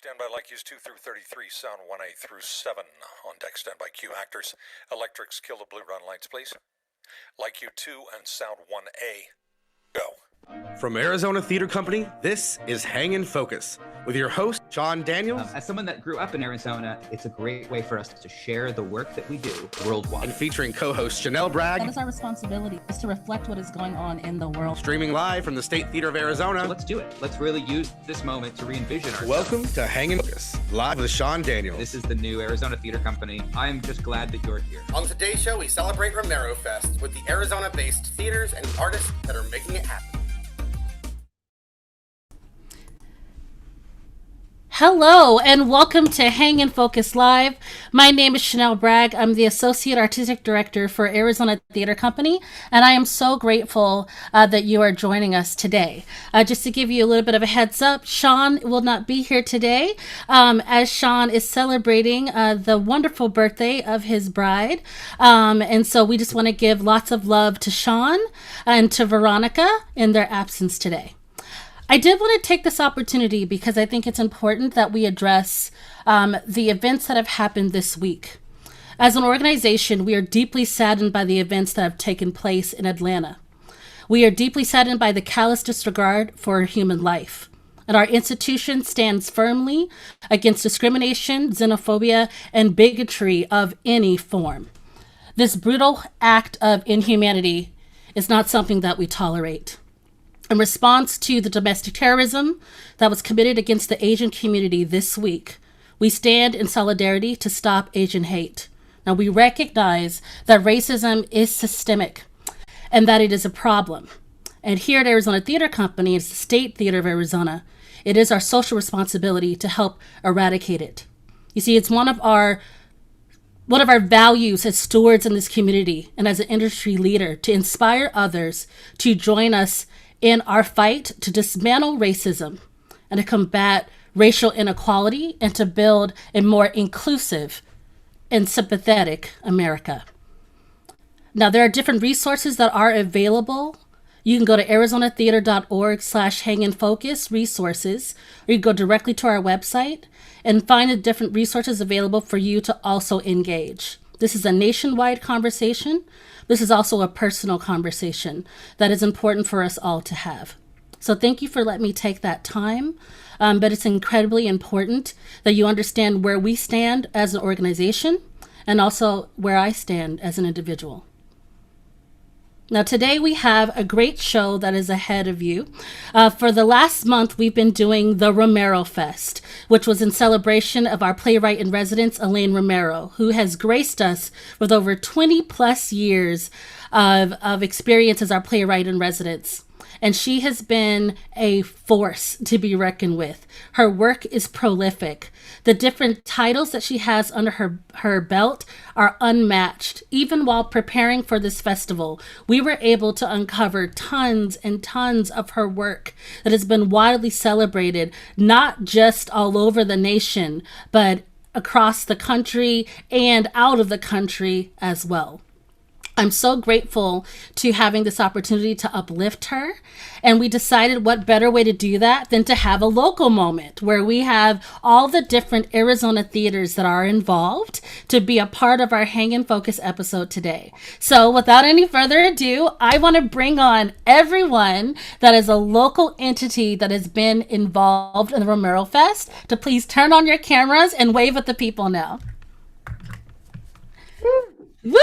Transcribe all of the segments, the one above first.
Standby like Q's 2 through 33, sound 1A through 7. On deck, standby Q actors. Electrics, kill the blue run lights, please. Like Q 2 and sound 1A. Go. From Arizona Theater Company, this is Hang in Focus with your host, Sean Daniels. As someone that grew up in Arizona, it's a great way for us to share the work that we do worldwide. And featuring co-host Janelle Bragg. That is our responsibility, is to reflect what is going on in the world. Streaming live from the State Theater of Arizona. So let's do it. Let's really use this moment to re-envision ourselves. Welcome to Hang in Focus, live with Sean Daniels. This is the new Arizona Theater Company. I'm just glad that you're here. On today's show, we celebrate RomeroFest with the Arizona-based theaters and artists that are making it happen. Hello and welcome to Hang in Focus Live. My name is Janelle Bragg. I'm the Associate Artistic Director for Arizona Theater Company, and I am so grateful that you are joining us today. Just to give you a little bit of a heads up, Sean will not be here today as Sean is celebrating the wonderful birthday of his bride. And so we just want to give lots of love to Sean and to Veronica in their absence today. I did want to take this opportunity because I think it's important that we address the events that have happened this week. As an organization, we are deeply saddened by the events that have taken place in Atlanta. We are deeply saddened by the callous disregard for human life. And our institution stands firmly against discrimination, xenophobia, and bigotry of any form. This brutal act of inhumanity is not something that we tolerate. In response to the domestic terrorism that was committed against the Asian community this week, we stand in solidarity to stop Asian hate. Now, we recognize that racism is systemic and that it is a problem. And here at Arizona Theater Company, it's the State Theater of Arizona, it is our social responsibility to help eradicate it. You see, it's one of our values as stewards in this community and as an industry leader to inspire others to join us in our fight to dismantle racism and to combat racial inequality and to build a more inclusive and sympathetic America. Now, there are different resources that are available. You can go to arizonatheater.org/hanginfocus resources, or you can go directly to our website and find the different resources available for you to also engage. This is a nationwide conversation. This is also a personal conversation that is important for us all to have. So thank you for letting me take that time. But it's incredibly important that you understand where we stand as an organization and also where I stand as an individual. Now, today we have a great show that is ahead of you. For the last month, we've been doing the RomeroFest, which was in celebration of our playwright in residence, Elaine Romero, who has graced us with over 20 plus years of experience as our playwright in residence. And she has been a force to be reckoned with. Her work is prolific. The different titles that she has under her belt are unmatched. Even while preparing for this festival, we were able to uncover tons and tons of her work that has been widely celebrated, not just all over the nation, but across the country and out of the country as well. I'm so grateful to having this opportunity to uplift her. And we decided what better way to do that than to have a local moment where we have all the different Arizona theaters that are involved to be a part of our Hang in Focus episode today. So without any further ado, I want to bring on everyone that is a local entity that has been involved in the RomeroFest to please turn on your cameras and wave at the people now. Woo!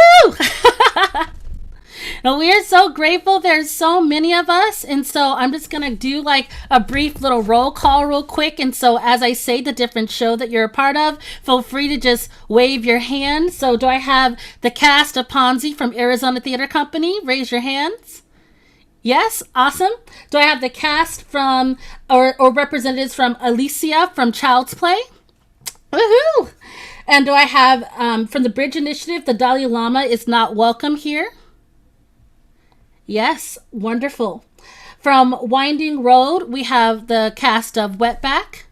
And we are so grateful. There's so many of us. And so I'm just going to do like a brief little roll call real quick. And so as I say the different show that you're a part of, feel free to just wave your hand. So do I have the cast of Ponzi from Arizona Theater Company? Raise your hands. Yes, awesome. Do I have the cast from or representatives from Alicia from Child's Play? Woohoo! And do I have from the Bridge Initiative, the Dalai Lama is not welcome here? Yes, wonderful. From Winding Road, we have the cast of Wetback.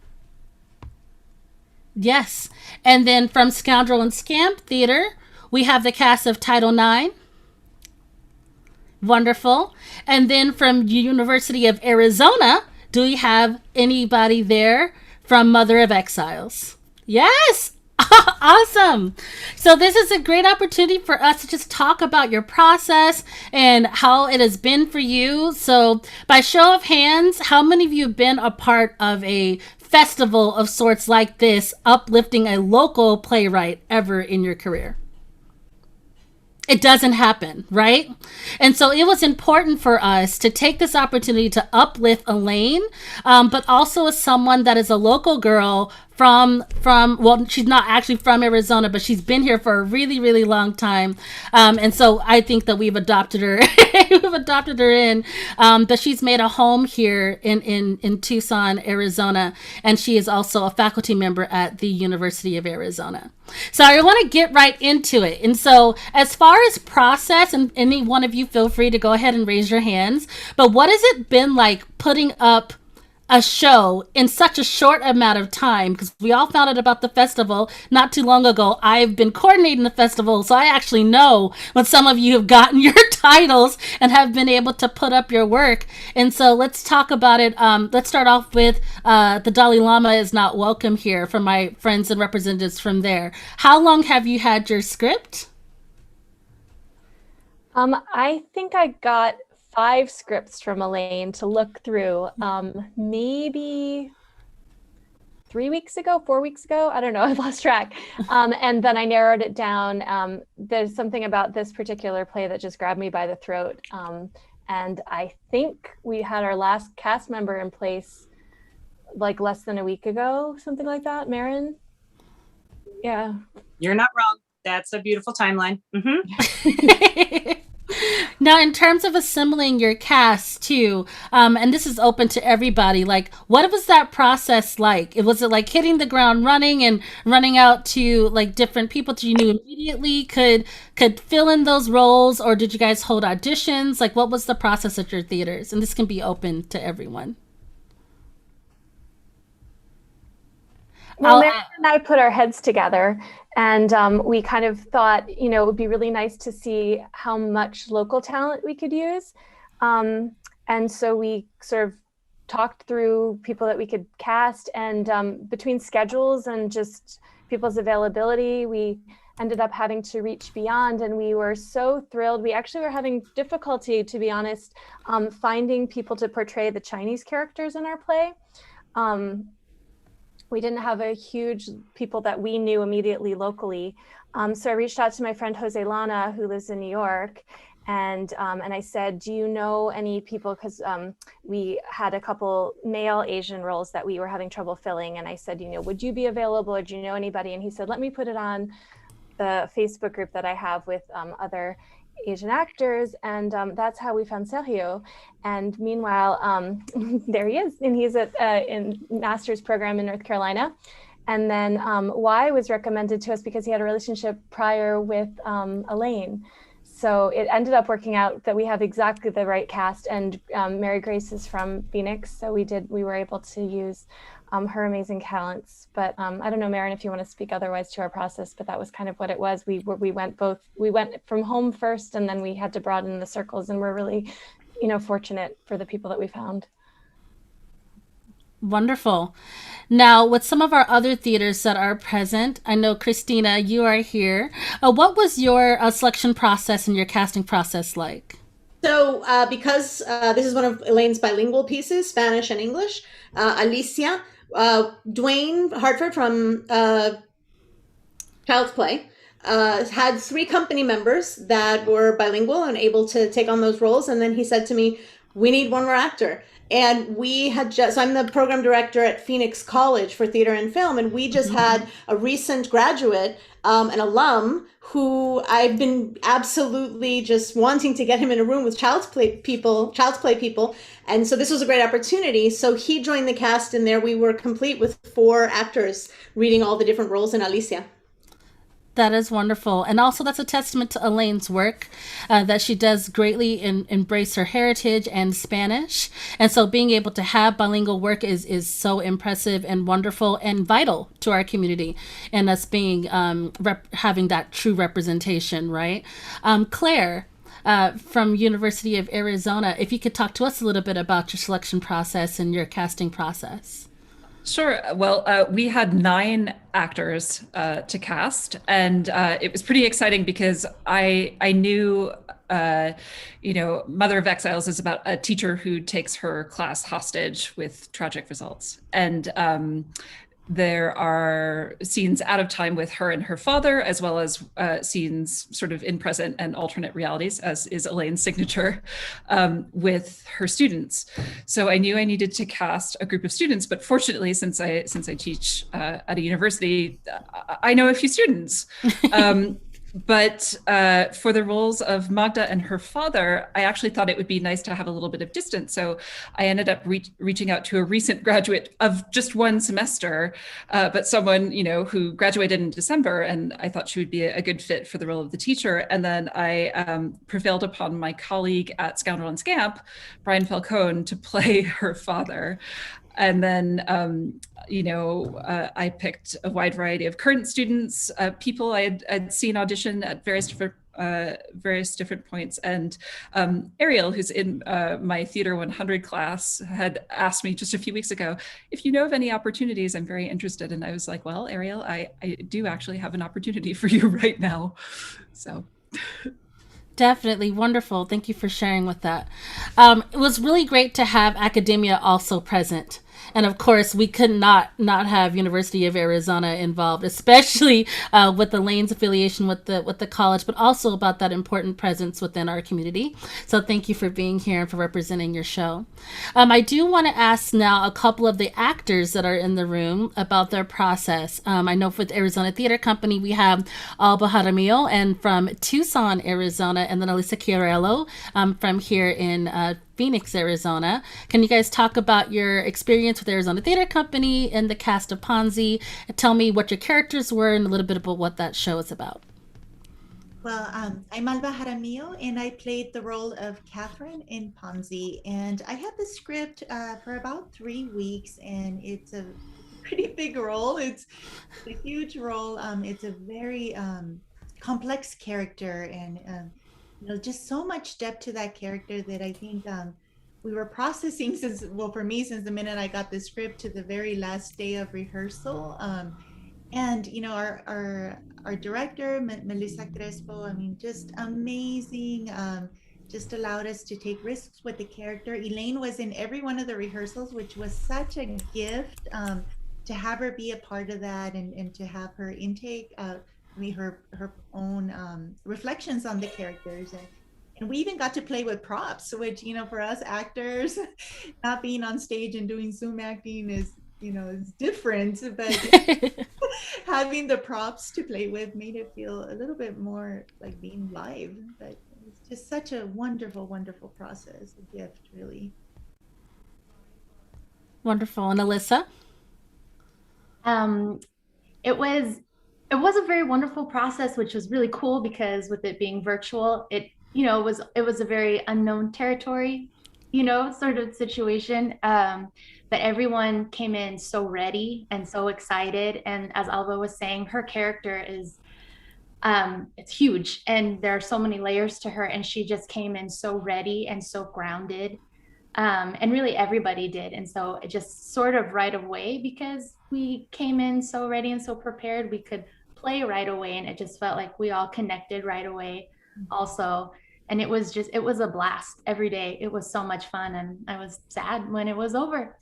Yes. And then from Scoundrel and Scamp Theater, we have the cast of Title IX. Wonderful. And then from University of Arizona, do we have anybody there from Mother of Exiles. Yes! Awesome. So this is a great opportunity for us to just talk about your process and how it has been for you. So by show of hands, how many of you have been a part of a festival of sorts like this, uplifting a local playwright ever in your career? It doesn't happen, right? And so it was important for us to take this opportunity to uplift Elaine, but also as someone that is a local girl from well, she's not actually from Arizona, but she's been here for a really, really long time. And so I think that we've adopted her. We've adopted her in, but she's made a home here in Tucson, Arizona. And she is also a faculty member at the University of Arizona. So I want to get right into it. And so as far as process, and any one of you feel free to go ahead and raise your hands, but what has it been like putting up a show in such a short amount of time? Because we all found out about the festival not too long ago. I've been coordinating the festival, so I actually know when some of you have gotten your titles and have been able to put up your work. And so let's talk about it. Let's start off with the Dalai Lama is not welcome here, from my friends and representatives from there. How long have you had your script? I think I got 5 scripts from Elaine to look through, maybe 3 weeks ago, 4 weeks ago. I don't know. I've lost track. And then I narrowed it down. There's something about this particular play that just grabbed me by the throat. And I think we had our last cast member in place like less than a week ago, something like that. Marin? Yeah. You're not wrong. That's a beautiful timeline. Mm-hmm. Now, in terms of assembling your cast too, and this is open to everybody, like, what was that process like? Was it like hitting the ground running and running out to like different people that you knew immediately could fill in those roles, or did you guys hold auditions? Like, what was the process at your theaters? And this can be open to everyone. Well, Mary and I put our heads together, and we kind of thought, it would be really nice to see how much local talent we could use. And so we sort of talked through people that we could cast, and between schedules and just people's availability, we ended up having to reach beyond, and we were so thrilled. We actually were having difficulty, to be honest, finding people to portray the Chinese characters in our play. We didn't have a huge people that we knew immediately locally. So I reached out to my friend Jose Lana, who lives in New York. And I said, do you know any people? Because we had a couple male Asian roles that we were having trouble filling. And I said, would you be available, or do you know anybody? And he said, let me put it on the Facebook group that I have with other Asian actors, and that's how we found Sergio. And meanwhile, there he is, and he's at in master's program in North Carolina. And then Y was recommended to us because he had a relationship prior with Elaine. So it ended up working out that we have exactly the right cast, and Mary Grace is from Phoenix, so we were able to use her amazing talents. But I don't know, Marin, if you want to speak otherwise to our process, but that was kind of what it was. We went from home first, and then we had to broaden the circles, and we're really, fortunate for the people that we found. Wonderful. Now, with some of our other theaters that are present, I know, Christina, you are here. What was your selection process and your casting process like? So because this is one of Elaine's bilingual pieces, Spanish and English, Alicia, Dwayne Hartford from Child's Play had 3 company members that were bilingual and able to take on those roles. And then he said to me, we need one more actor. And we had so I'm the program director at Phoenix College for Theater and Film, and we just had a recent graduate, an alum, who I've been absolutely just wanting to get him in a room with child's play people. And so this was a great opportunity. So he joined the cast, and there we were complete with 4 actors reading all the different roles in Alicia. That is wonderful. And also that's a testament to Elaine's work, that she does greatly embrace her heritage and Spanish. And so being able to have bilingual work is so impressive and wonderful and vital to our community, and us being having that true representation, right? Claire, from University of Arizona, if you could talk to us a little bit about your selection process and your casting process. Sure. Well, we had 9 actors to cast, and it was pretty exciting because I knew, Mother of Exiles is about a teacher who takes her class hostage with tragic results, and there are scenes out of time with her and her father, as well as scenes sort of in present and alternate realities, as is Elaine's signature, with her students. So I knew I needed to cast a group of students, but fortunately, since I teach at a university, I know a few students. But for the roles of Magda and her father, I actually thought it would be nice to have a little bit of distance. So I ended up reaching out to a recent graduate of just one semester, but someone, who graduated in December, and I thought she would be a good fit for the role of the teacher. And then I prevailed upon my colleague at Scoundrel and Scamp, Brian Falcone, to play her father. And then, I picked a wide variety of current students, people I'd seen audition at various different points. And Ariel, who's in my Theater 100 class, had asked me just a few weeks ago, if you know of any opportunities, I'm very interested. And I was like, well, Ariel, I do actually have an opportunity for you right now. So... Definitely wonderful. Thank you for sharing with that. It was really great to have academia also present. And of course, we could not have University of Arizona involved, especially with Elaine's affiliation with the college, but also about that important presence within our community. So thank you for being here and for representing your show. I do want to ask now a couple of the actors that are in the room about their process. I know with Arizona Theater Company, we have Alba Jaramillo, and from Tucson, Arizona, and then Alyssa Chiarello from here in Phoenix, Arizona. Can you guys talk about your experience with Arizona Theater Company and the cast of Ponzi? Tell me what your characters were and a little bit about what that show is about. Well, I'm Alba Jaramillo, and I played the role of Catherine in Ponzi. And I had the script for about 3 weeks, and it's a pretty big role. It's a huge role. It's a very complex character, and just so much depth to that character that I think we were processing since the minute I got the script to the very last day of rehearsal. And our director, Melissa Crespo, just amazing, just allowed us to take risks with the character. Elaine was in every one of the rehearsals, which was such a gift to have her be a part of that, and to have her intake her own reflections on the characters, and we even got to play with props, which for us actors, not being on stage and doing Zoom acting is different, but having the props to play with made it feel a little bit more like being live. But it's just such a wonderful process, a gift, really. Wonderful. And Alyssa? It was a very wonderful process, which was really cool because with it being virtual, it was a very unknown territory, sort of situation. But everyone came in so ready and so excited. And as Alba was saying, her character is, it's huge, and there are so many layers to her. And she just came in so ready and so grounded. And really everybody did. And so it just sort of right away, because we came in so ready and so prepared, we could play right away, and it just felt like we all connected right away also. And it was a blast every day. It was so much fun, and I was sad when it was over.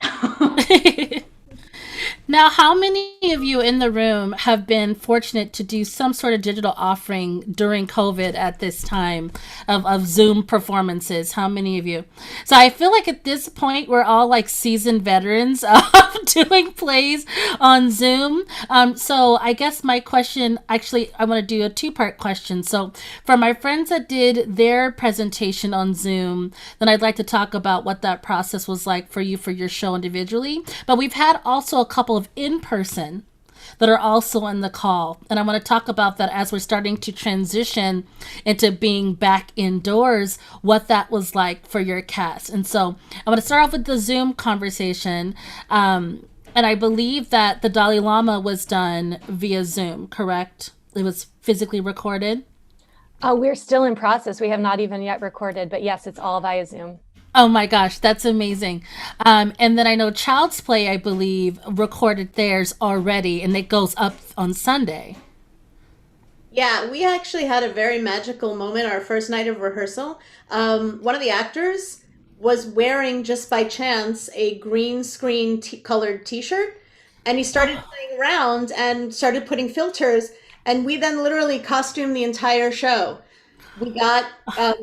Now, how many of you in the room have been fortunate to do some sort of digital offering during COVID at this time of Zoom performances? How many of you? So I feel like at this point, we're all like seasoned veterans of doing plays on Zoom. So I guess my question, actually, I want to do a 2-part question. So for my friends that did their presentation on Zoom, then I'd like to talk about what that process was like for you for your show individually. But we've had also a couple of in-person that are also on the call, and I want to talk about that as we're starting to transition into being back indoors, what that was like for your cast. And so I want to start off with the Zoom conversation, and I believe that the Dalai Lama was done via Zoom, correct? It was physically recorded. We're still in process. We have not even yet recorded, but yes, it's all via Zoom. Oh my gosh, that's amazing. And then I know Child's Play, I believe, recorded theirs already, and it goes up on Sunday. Yeah, we actually had a very magical moment our first night of rehearsal. One of the actors was wearing, just by chance, a green screen colored t-shirt, and he started playing around and started putting filters, and we then literally costumed the entire show. We got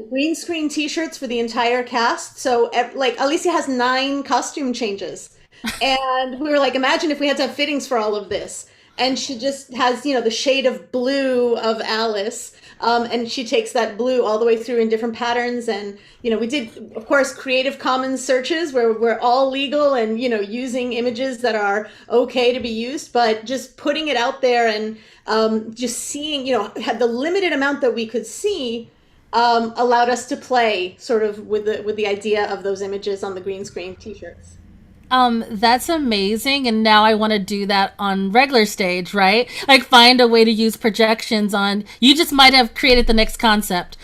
green screen t-shirts for the entire cast. So like Alicia has 9 costume changes. And we were like, imagine if we had to have fittings for all of this. And she just has, the shade of blue of Alice. And she takes that blue all the way through in different patterns. And, we did, of course, Creative Commons searches where we're all legal and, using images that are okay to be used, but just putting it out there and just seeing, had the limited amount that we could see allowed us to play sort of with the idea of those images on the green screen t-shirts. That's amazing. And now I want to do that on regular stage, right? Like find a way to use projections on, you just might have created the next concept.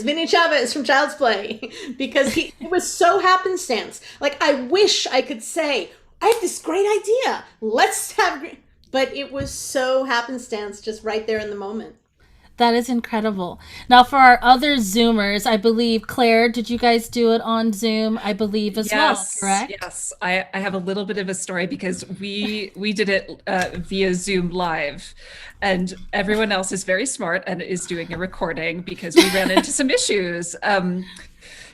Vinny Chavez from Child's Play, because it was so happenstance. Like, I wish I could say, I have this great idea. Let's have, but it was so happenstance just right there in the moment. That is incredible. Now, for our other Zoomers, I believe, Claire, did you guys do it on Zoom? I believe as well, correct? Yes, I have a little bit of a story because we did it via Zoom Live, and everyone else is very smart and is doing a recording because we ran into some issues.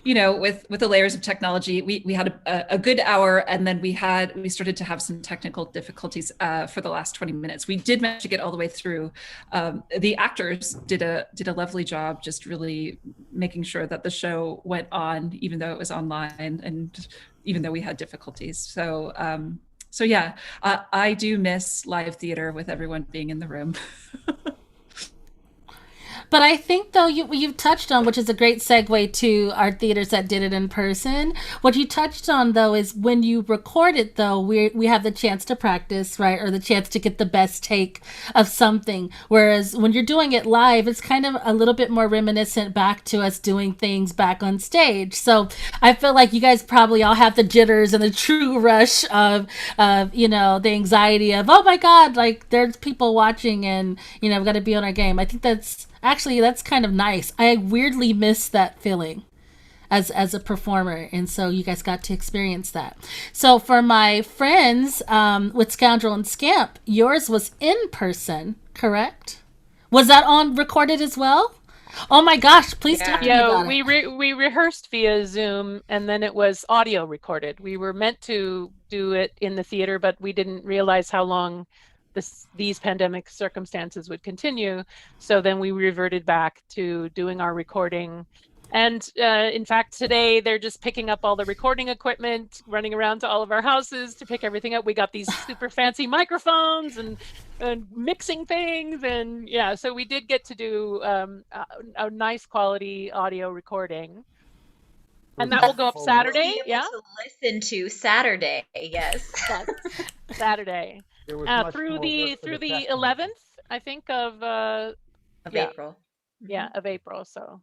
With the layers of technology, we had a good hour, and then we started to have some technical difficulties for the last 20 minutes. We did manage to get all the way through. The actors did a lovely job, just really making sure that the show went on, even though it was online, and even though we had difficulties. So yeah, I do miss live theater with everyone being in the room. But I think, though, you've touched on, which is a great segue to our theaters that did it in person. What you touched on, though, is when you record it, though, we have the chance to practice, right? Or the chance to get the best take of something. Whereas when you're doing it live, it's kind of a little bit more reminiscent back to us doing things back on stage. So I feel like you guys probably all have the jitters and the true rush of the anxiety of, oh my God, like there's people watching and, we've got to be on our game. I think that's kind of nice. I weirdly miss that feeling as a performer, and so you guys got to experience that. So for my friends with Scoundrel and Scamp, yours was in person, correct? Was that on recorded as well? Oh my gosh, please talk to me about it. We rehearsed via Zoom, and then it was audio recorded. We were meant to do it in the theater, but we didn't realize how long these pandemic circumstances would continue. So then we reverted back to doing our recording. And in fact, today they're just picking up all the recording equipment, running around to all of our houses to pick everything up. We got these super fancy microphones and mixing things. And yeah, so we did get to do a nice quality audio recording. And that will go up Saturday. Yeah. To listen to Saturday. Yes. Saturday. Through the 11th, I think, of April. Yeah, of April. So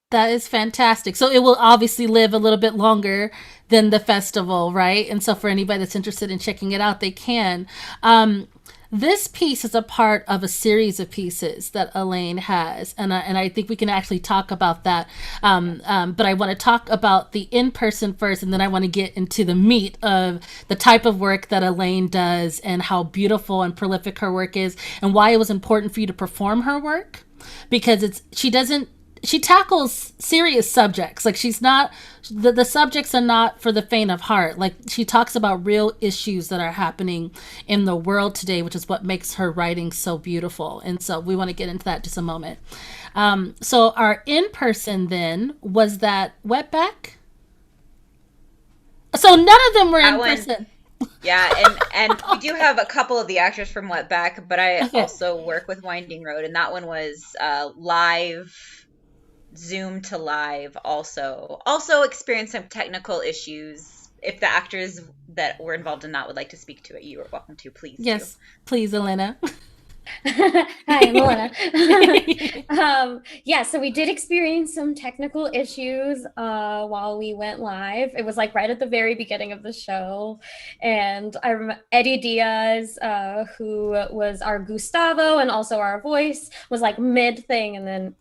that is fantastic. So it will obviously live a little bit longer than the festival, right? And so for anybody that's interested in checking it out, they can. This piece is a part of a series of pieces that Elaine has, and I think we can actually talk about that. But I want to talk about the in-person first, and then I want to get into the meat of the type of work that Elaine does and how beautiful and prolific her work is, and why it was important for you to perform her work, because she tackles serious subjects. Like she's not, the subjects are not for the faint of heart. Like she talks about real issues that are happening in the world today, which is what makes her writing so beautiful. And so we want to get into that just a moment. So our in-person then, was that Wetback? So none of them were in person. Yeah, and we do have a couple of the actors from Wetback, but I also work with Winding Road, and that one was live, Zoom to live. Also experienced some technical issues. If the actors that were involved in that would like to speak to it, you are welcome to. Please. Yes, please, Elena. Hi, I'm Melena. Yeah, so we did experience some technical issues while we went live. It was like right at the very beginning of the show. And I remember Eddie Diaz, who was our Gustavo and also our voice, was like mid thing. And then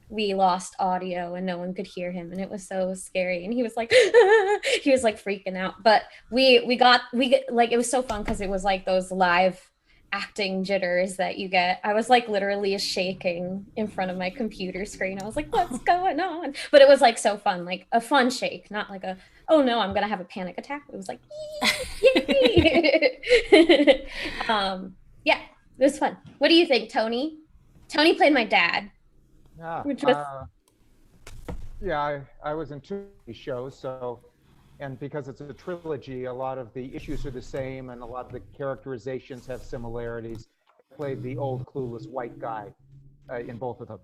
we lost audio and no one could hear him. And it was so scary. And he was like, he was like freaking out. But we got like, it was so fun because it was like those live acting jitters that you get. I was like literally shaking in front of my computer screen. I was like, what's going on? But it was like so fun, like a fun shake, not like a, oh no, I'm gonna have a panic attack. It was like, yay. Yeah, it was fun. What do you think, Tony? Tony played my dad. Yeah, which was I was in 2 shows, so, and because it's a trilogy, a lot of the issues are the same and a lot of the characterizations have similarities. I played the old clueless white guy in both of them.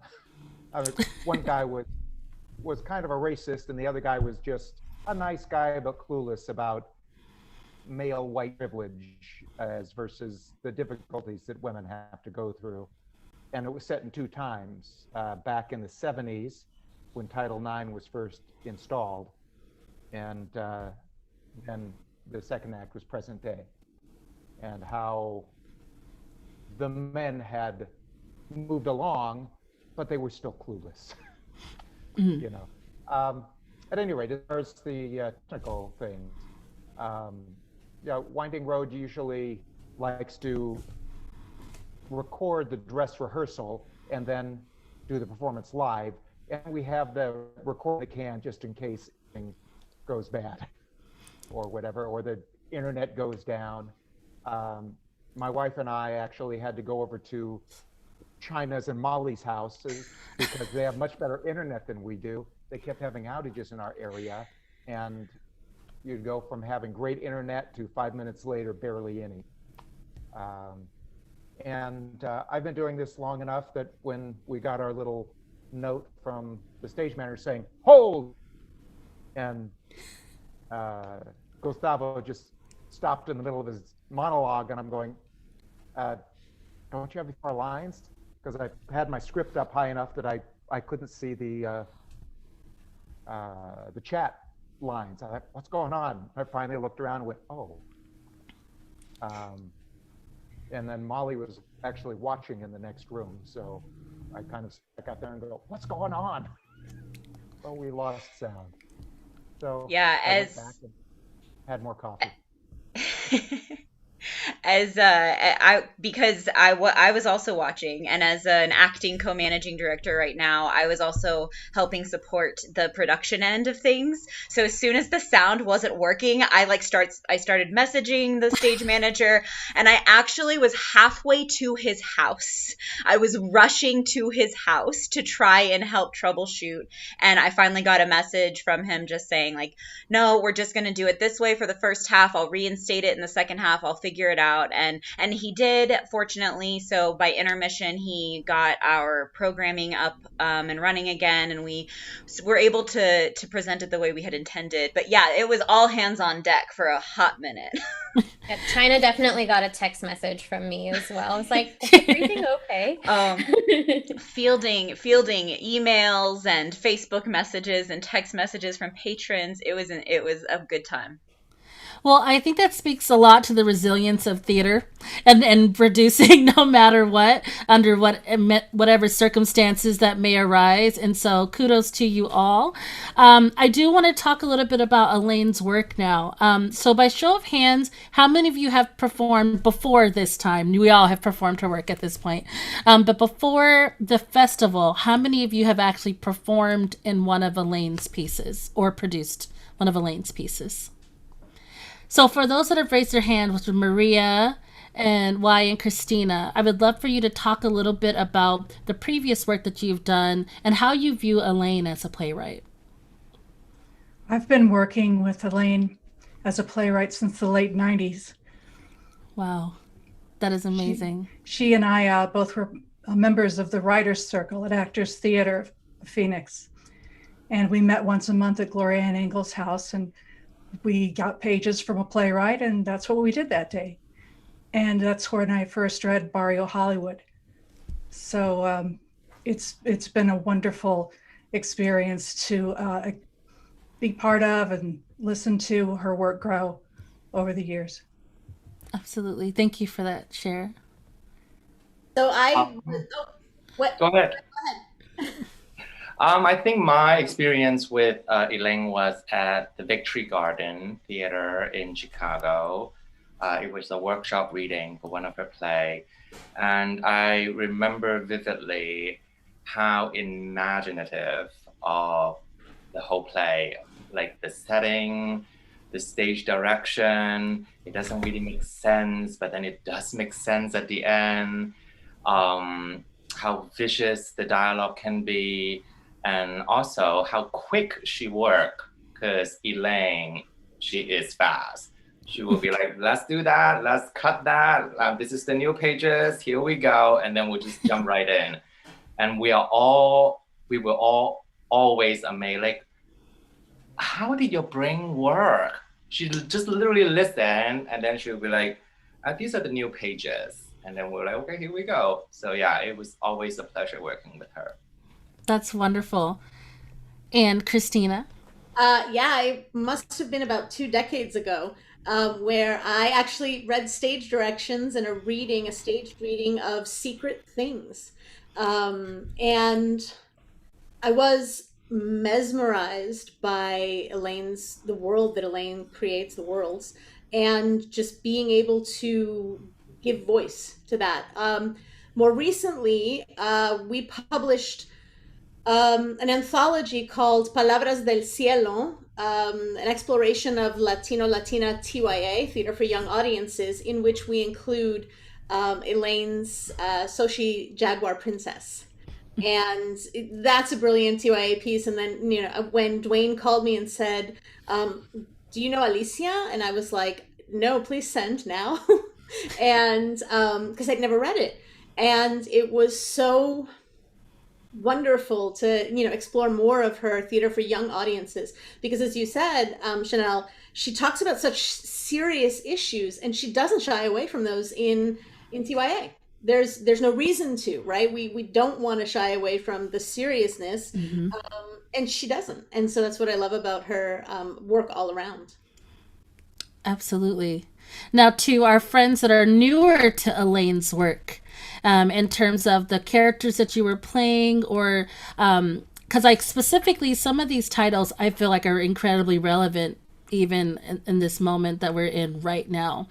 One guy was kind of a racist and the other guy was just a nice guy but clueless about male white privilege as versus the difficulties that women have to go through. And it was set in 2 times, back in the 70s when Title IX was first installed, and then the second act was present day, and how the men had moved along, but they were still clueless. Mm-hmm. You know. At any rate, as far as the technical things, Winding Road usually likes to record the dress rehearsal and then do the performance live, and we have the record the can just in case anything goes bad or whatever, or the internet goes down. My wife and I actually had to go over to China's and Molly's houses because they have much better internet than we do. They kept having outages in our area, and you'd go from having great internet to 5 minutes later barely any. And I've been doing this long enough that when we got our little note from the stage manager saying, hold, and Gustavo just stopped in the middle of his monologue and I'm going, don't you have 4 lines? Because I had my script up high enough that I couldn't see the chat lines. I thought, what's going on? I finally looked around and went, oh. And then Molly was actually watching in the next room. So I kind of got there and go, what's going on? Oh, we lost sound. So yeah, I went back and had more coffee. Because I was also watching, and as an acting co-managing director right now, I was also helping support the production end of things. So as soon as the sound wasn't working, I started messaging the stage manager, and I actually was halfway to his house. I was rushing to his house to try and help troubleshoot, and I finally got a message from him just saying like, no, we're just going to do it this way for the first half. I'll reinstate it in the second half. I'll figure it out. And he did, fortunately. So by intermission, he got our programming up and running again, and we were able to present it the way we had intended. But yeah, it was all hands on deck for a hot minute. Yeah, China definitely got a text message from me as well. It's like, is everything okay? Fielding emails and Facebook messages and text messages from patrons. It was a good time. Well, I think that speaks a lot to the resilience of theater and producing no matter what, under whatever circumstances that may arise. And so kudos to you all. I do want to talk a little bit about Elaine's work now. So by show of hands, how many of you have performed before this time? We all have performed her work at this point. But before the festival, how many of you have actually performed in one of Elaine's pieces or produced one of Elaine's pieces? So for those that have raised their hand, which are Maria and Y and Christina, I would love for you to talk a little bit about the previous work that you've done and how you view Elaine as a playwright. I've been working with Elaine as a playwright since the late 90s. Wow, that is amazing. She and I both were members of the Writers' Circle at Actors Theater of Phoenix. And we met once a month at Gloria Ann Engel's house, and we got pages from a playwright, and that's what we did that day. And that's when I first read Barrio Hollywood. So it's been a wonderful experience to be part of and listen to her work grow over the years. Absolutely. Thank you for that share. So Go ahead. I think my experience with Elaine was at the Victory Garden Theater in Chicago. It was a workshop reading for one of her plays. And I remember vividly how imaginative of the whole play, like the setting, the stage direction, it doesn't really make sense, but then it does make sense at the end. How vicious the dialogue can be, and also how quick she worked, because Elaine, she is fast. She will be like, let's do that, let's cut that, this is the new pages, here we go, and then we'll just jump right in. And we were all always amazed, like, how did your brain work? She just literally listen, and then she'll be like, these are the new pages. And then we're like, okay, here we go. So yeah, it was always a pleasure working with her. That's wonderful. And Christina? Yeah, it must have been about 2 decades ago, where I actually read stage directions and a staged reading of Secret Things. And I was mesmerized by the world that Elaine creates, the worlds, and just being able to give voice to that. More recently, we published an anthology called Palabras del Cielo, an exploration of Latino-Latina TYA, Theater for Young Audiences, in which we include Elaine's Sochi Jaguar Princess. And that's a brilliant TYA piece. And then, when Dwayne called me and said, do you know Alicia? And I was like, no, please send now. And because I'd never read it. And it was so wonderful to explore more of her theater for young audiences, because as you said, Chanel, she talks about such serious issues and she doesn't shy away from those in TYA. There's no reason to, right? We don't want to shy away from the seriousness. Mm-hmm. And she doesn't. And so that's what I love about her work all around. Absolutely. Now, to our friends that are newer to Elaine's work, in terms of the characters that you were playing, or because specifically some of these titles I feel like are incredibly relevant even in this moment that we're in right now.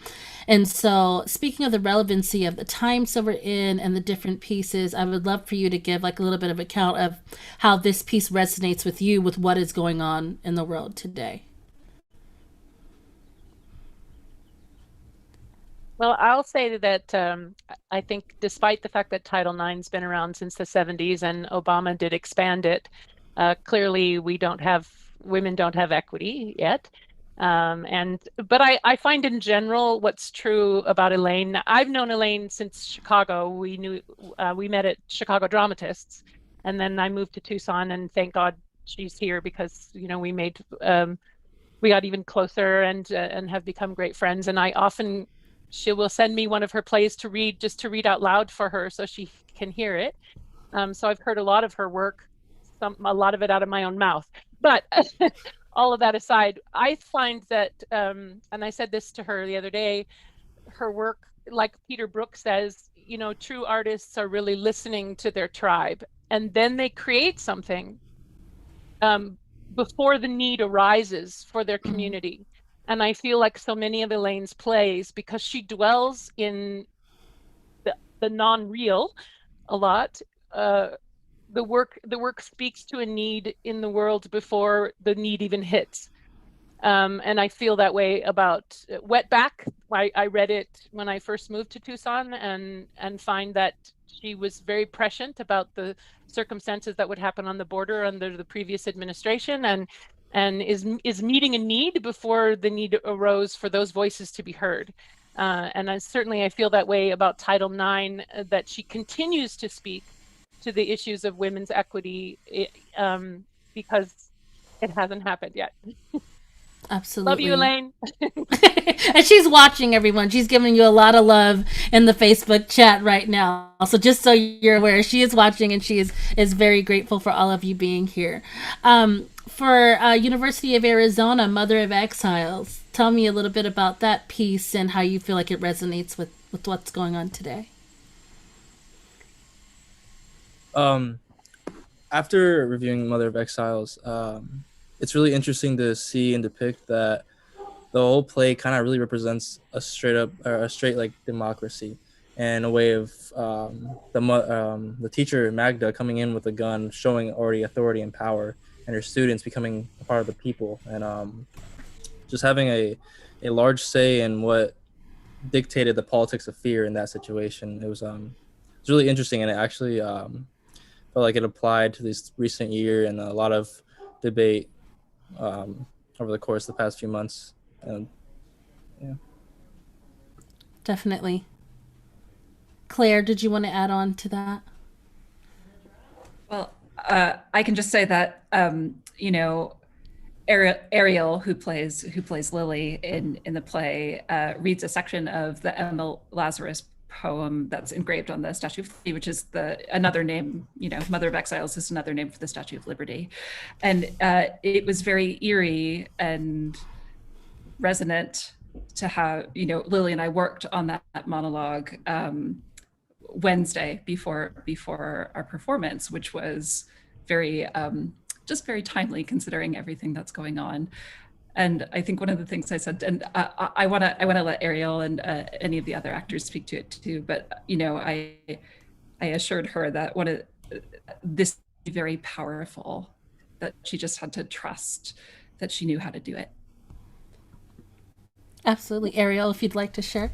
And so, speaking of the relevancy of the times that we're in and the different pieces, I would love for you to give like a little bit of account of how this piece resonates with you, with what is going on in the world today. Well, I'll say that I think despite the fact that Title IX's been around since the 70s and Obama did expand it, clearly women don't have equity yet. But I find in general what's true about Elaine. I've known Elaine since Chicago. We met at Chicago Dramatists, and then I moved to Tucson, and thank God she's here, because we got even closer and have become great friends. And she will send me one of her plays to read, just to read out loud for her so she can hear it. So I've heard a lot of her work, a lot of it out of my own mouth. But all of that aside, I find that, and I said this to her the other day, her work, like Peter Brook says, true artists are really listening to their tribe, and then they create something before the need arises for their community. And I feel like so many of Elaine's plays, because she dwells in the non-real a lot, the work speaks to a need in the world before the need even hits. And I feel that way about Wetback. I read it when I first moved to Tucson, and find that she was very prescient about the circumstances that would happen on the border under the previous administration, and is meeting a need before the need arose for those voices to be heard. And I feel that way about Title IX, that she continues to speak to the issues of women's equity, because it hasn't happened yet. Absolutely. Love you, Elaine. And she's watching, everyone. She's giving you a lot of love in the Facebook chat right now. So just so you're aware, she is watching, and she is very grateful for all of you being here. For University of Arizona, Mother of Exiles, tell me a little bit about that piece and how you feel like it resonates with what's going on today. After reviewing Mother of Exiles, it's really interesting to see and depict that the whole play kind of really represents a straight like democracy, and a way of the teacher Magda coming in with a gun, showing already authority and power, and her students becoming a part of the people, and just having a large say in what dictated the politics of fear in that situation. It was really interesting, and it actually felt like it applied to this recent year and a lot of debate over the course of the past few months. And yeah, definitely. Claire, did you want to add on to that? Well, I can just say that Ariel, who plays Lily in the play, reads a section of the Emma Lazarus poem that's engraved on the Statue of Liberty, which is another name. Mother of Exiles is another name for the Statue of Liberty, and it was very eerie and resonant to have Lily and I worked on that monologue Wednesday before our performance, which was very just very timely considering everything that's going on. And I think one of the things I said, and I want to let Ariel and any of the other actors speak to it too, but I assured her that this is very powerful, that she just had to trust that she knew how to do it. Absolutely. Ariel, if you'd like to share.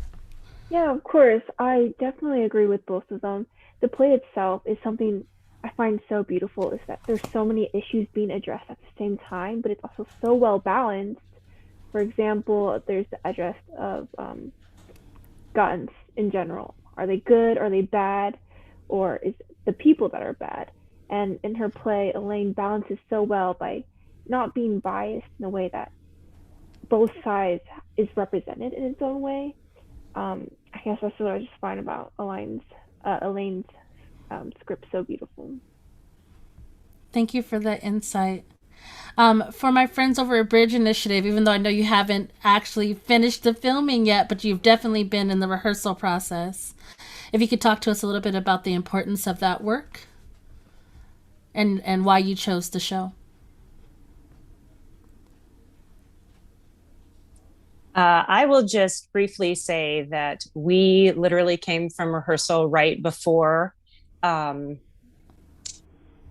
Yeah, of course. I definitely agree with both of them. The play itself is something I find so beautiful, is that there's so many issues being addressed at the same time, but it's also so well balanced. For example, there's the address of guns in general. Are they good? Are they bad? Or is it the people that are bad? And in her play, Elaine balances so well by not being biased in a way that both sides is represented in its own way. I guess that's what I just find about Elaine's script so beautiful. Thank you for that insight. For my friends over at Bridge Initiative, even though I know you haven't actually finished the filming yet, but you've definitely been in the rehearsal process, if you could talk to us a little bit about the importance of that work and why you chose the show. I will just briefly say that we literally came from rehearsal right before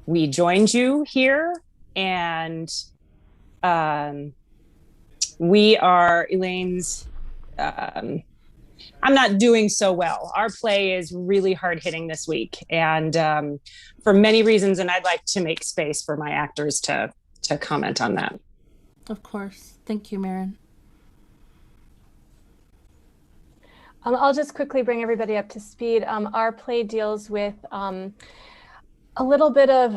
we joined you here, and we are Elaine's. I'm not doing so well. Our play is really hard hitting this week, and for many reasons, and I'd like to make space for my actors to comment on that. Of course. Thank you, Maren. I'll just quickly bring everybody up to speed. Our play deals with a little bit of,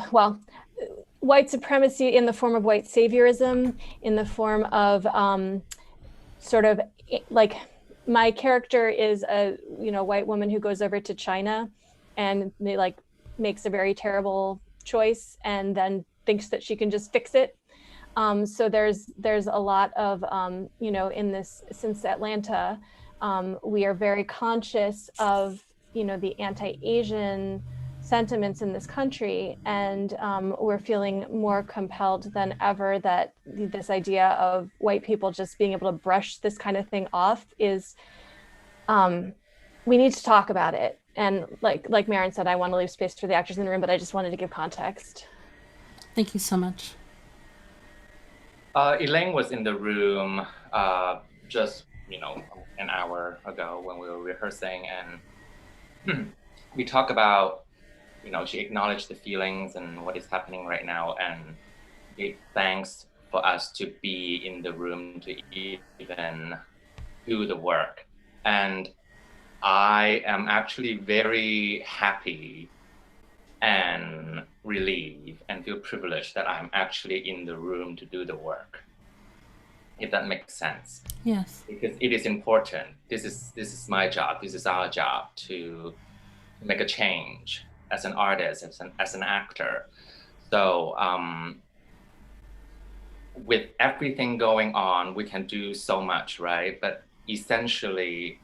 white supremacy in the form of white saviorism, in the form of sort of like, my character is a white woman who goes over to China and makes a very terrible choice and then thinks that she can just fix it. So there's a lot of in this, since Atlanta, we are very conscious of the anti-Asian sentiments in this country, and we're feeling more compelled than ever that this idea of white people just being able to brush this kind of thing off is we need to talk about it. And like Maren said, I want to leave space for the actors in the room, but I just wanted to give context. Thank you so much. Elaine was in the room just an hour ago when we were rehearsing, and we talk about she acknowledged the feelings and what is happening right now, and it thanks for us to be in the room to even do the work. And I am actually very happy and relieved and feel privileged that I'm actually in the room to do the work. if that makes sense. Yes. Because it is important. This is my job. This is our job to make a change as an artist, as an actor. So with everything going on, we can do so much, right? But essentially,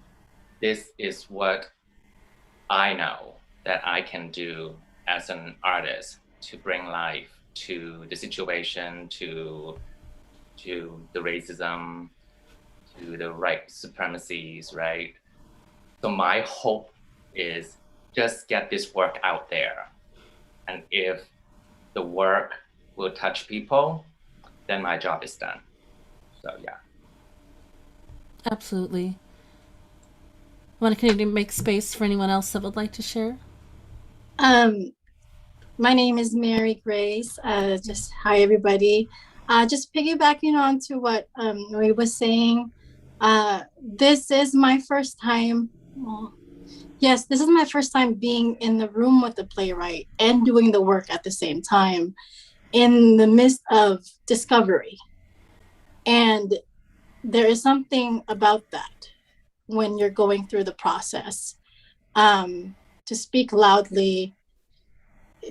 this is what I know that I can do as an artist to bring life to the situation, to the racism, to the white supremacies, right? So my hope is just get this work out there. And if the work will touch people, then my job is done. So yeah. Absolutely. Want to continue to make space for anyone else that would like to share? My name is Mary Grace. Just hi everybody. Just piggybacking on to what Ray was saying. This is my first time. Well, yes, this is my first time being in the room with the playwright and doing the work at the same time in the midst of discovery. And there is something about that when you're going through the process. To speak loudly,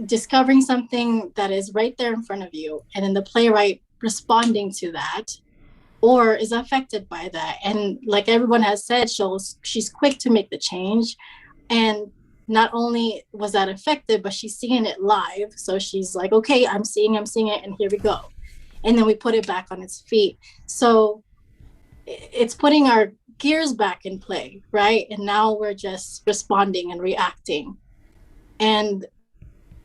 discovering something that is right there in front of you, and then the playwright responding to that or is affected by that. And like everyone has said, she's quick to make the change. And not only was that affected, but she's seeing it live. So she's like, okay, I'm seeing it, and here we go. And then we put it back on its feet. So it's putting our gears back in play, right? And now we're just responding and reacting. And